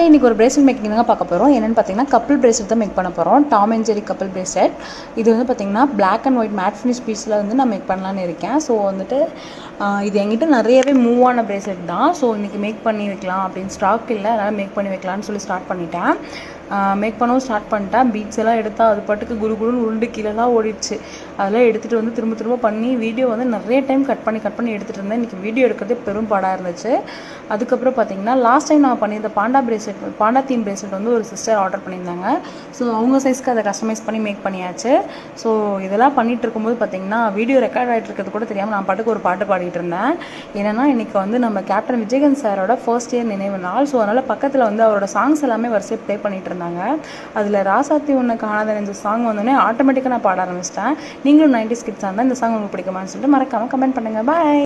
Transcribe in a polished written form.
இன்னைக்கு ஒரு bracelet making தான் பார்க்க போகிறோம். என்னென்னு பார்த்தீங்கன்னா கப்பிள் பிரேஸ்லெட் தான் மேக் பண்ண போகிறோம். Tom and Jerry couple bracelet. இது வந்து பார்த்தீங்கன்னா black and white matte finish பீஸில் வந்து நான் மேக் பண்ணலான்னு இருக்கேன். ஸோ வந்துட்டு இது என்கிட்ட நிறையவே மூவ் ஆன பிரேஸ்லெட் தான். ஸோ இன்றைக்கி மேக் பண்ணி வைக்கலாம் அப்படின்னு ஸ்டாக் இல்லை, அதனால் மேக் பண்ணி வைக்கலான்னு சொல்லி ஸ்டார்ட் பண்ணிட்டேன். மேக் பண்ணவும் ஸ்டார்ட் பண்ணிட்டேன். பீட்ஸ் எல்லாம் எடுத்தால் அது பாட்டுக்கு குருன்னு உருண்டு கீழெல்லாம் ஓடிடுச்சு. அதெல்லாம் எடுத்துகிட்டு வந்து திரும்ப பண்ணி வீடியோ வந்து நிறைய டைம் கட் பண்ணி எடுத்துகிட்டு இருந்தேன். இன்றைக்கி வீடியோ எடுக்கிறதே பெரும் பாடாக இருந்துச்சு. அதுக்கப்புறம் பார்த்தீங்கன்னா லாஸ்ட் டைம் நான் பண்ணியிருந்த பாண்டா தீம் பிரேஸ்லெட் வந்து ஒரு சிஸ்டர் ஆர்டர் பண்ணியிருந்தாங்க. ஸோ அவங்க சைஸ்க்கு அதை கஸ்டமைஸ் பண்ணி மேக் பண்ணியாச்சு. ஸோ இதெல்லாம் பண்ணிகிட்டு இருக்கும்போது பார்த்தீங்கன்னா வீடியோ ரெக்கார்ட் ஆகிட்டு இருக்கிறது கூட தெரியாமல் நான் பாட்டுக்கு ஒரு பாட்டு பாடிட்டு இருந்தேன். ஏன்னா இன்றைக்கி வந்து நம்ம கேப்டன் விஜயகாந்த் சாரோட ஃபர்ஸ்ட் இயர் நினைவு நாள். ஸோ அதனால் பக்கத்தில் வந்து அவரோட சாங்ஸ் எல்லாமே வரிசையை ப்ளே பண்ணிகிட்டு இருந்தாங்க. அதில் ராசாத்தி ஒன்று காணாத இந்த சாங் வந்தோடனே ஆட்டோமேட்டிக்காக நான் பாட ஆரம்பிச்சிட்டேன். நீங்களும் 90s கிட்ஸாக இருந்தால் இந்த சாங் உங்களுக்கு பிடிக்குமான்னு சொல்லிட்டு மறக்காமல் கமெண்ட் பண்ணுங்கள். பாய்.